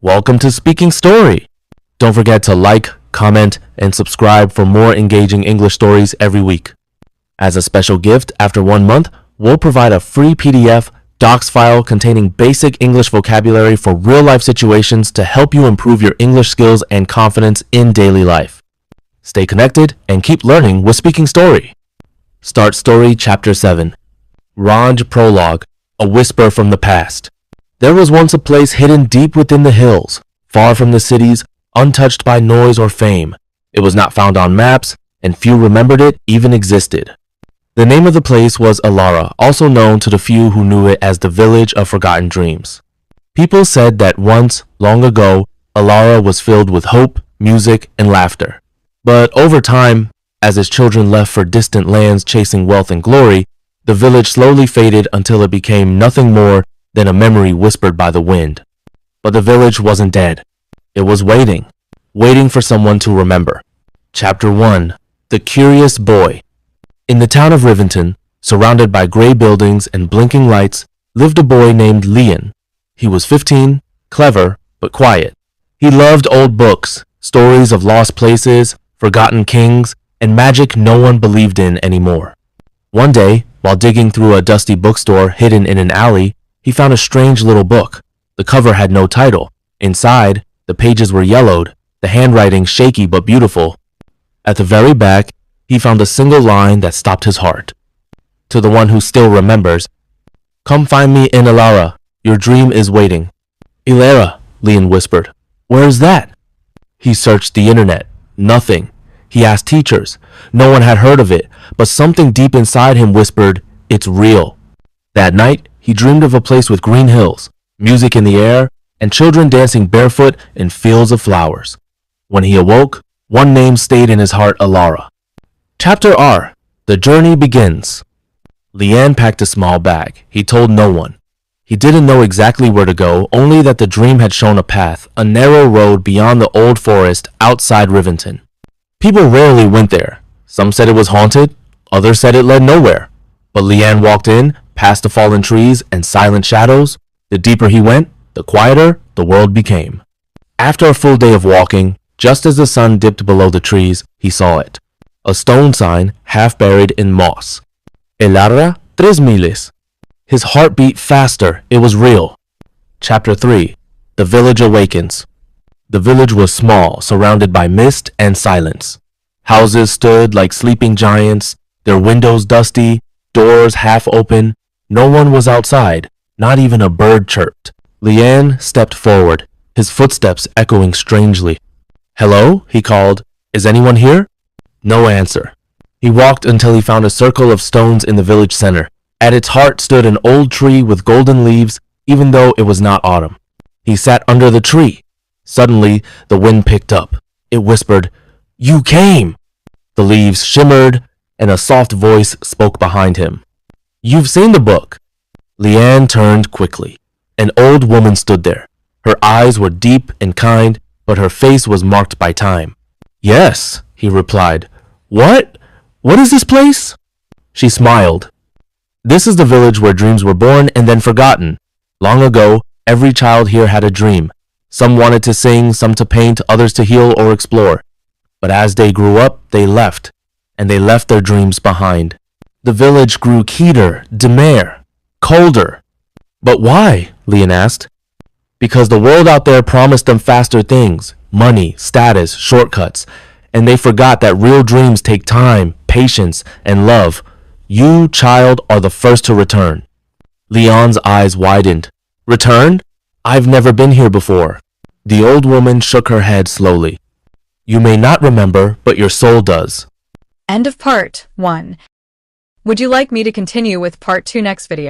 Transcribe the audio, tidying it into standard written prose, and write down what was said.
Welcome to Speaking Story. Don't forget to like, comment, and subscribe for more engaging English stories every week. As a special gift, after 1 month, we'll provide a free PDF docs file containing basic English vocabulary for real-life situations to help you improve your English skills and confidence in daily life. Stay connected and keep learning with Speaking Story. Start Story Chapter 7. Ranj Prologue, A Whisper from the Past. There was once a place hidden deep within the hills, far from the cities, untouched by noise or fame. It was not found on maps, and few remembered it even existed. The name of the place was Alara, also known to the few who knew it as the Village of Forgotten Dreams. People said that once, long ago, Alara was filled with hope, music, and laughter. But over time, as its children left for distant lands chasing wealth and glory, the village slowly faded until it became nothing more than a memory whispered by the wind. But the village wasn't dead. It was waiting for someone to remember. Chapter 1. The Curious Boy. In the town of Rivington, surrounded by gray buildings and blinking lights, lived a boy named Leon. He was 15, clever, but quiet. He loved old books, stories of lost places, forgotten kings, and magic no one believed in anymore. One day, while digging through a dusty bookstore hidden in an alley, he found a strange little book. The cover had no title. Inside, the pages were yellowed, the handwriting shaky but beautiful. At the very back, he found a single line that stopped his heart. To the one who still remembers, "Come find me in Alara. Your dream is waiting." "Ilara," Leon whispered. "Where is that?" He searched the internet. Nothing. He asked teachers. No one had heard of it, but something deep inside him whispered, "It's real." That night, he dreamed of a place with green hills, music in the air, and children dancing barefoot in fields of flowers. When he awoke, one name stayed in his heart, Alara. Chapter R. The Journey Begins. Leanne packed a small bag. He told no one. He didn't know exactly where to go, only that the dream had shown a path, a narrow road beyond the old forest outside Rivington. People rarely went there. Some said it was haunted, others said it led nowhere. But Leanne walked in, past the fallen trees and silent shadows. The deeper he went, the quieter the world became. After a full day of walking, just as the sun dipped below the trees, he saw it. A stone sign half buried in moss. Elara 3 miles. His heart beat faster. It was real. Chapter 3. The Village Awakens. The village was small, surrounded by mist and silence. Houses stood like sleeping giants, their windows dusty, doors half open. No one was outside, not even a bird chirped. Leanne stepped forward, his footsteps echoing strangely. "Hello?" he called. "Is anyone here?" No answer. He walked until he found a circle of stones in the village center. At its heart stood an old tree with golden leaves, even though it was not autumn. He sat under the tree. Suddenly, the wind picked up. It whispered, "You came!" The leaves shimmered, and a soft voice spoke behind him. "You've seen the book." Leanne turned quickly. An old woman stood there. Her eyes were deep and kind, but her face was marked by time. "Yes," he replied. What is this place?" She smiled. "This is the village where dreams were born and then forgotten. Long ago, every child here had a dream. Some wanted to sing, some to paint, others to heal or explore. But as they grew up, they left, and they left their dreams behind. The village grew keeder, demare, colder." "But why?" Leon asked. "Because the world out there promised them faster things, money, status, shortcuts, and they forgot that real dreams take time, patience, and love. You, child, are the first to return." Leon's eyes widened. "Return? I've never been here before." The old woman shook her head slowly. "You may not remember, but your soul does." End of part 1. Would you like me to continue with part 2 next video?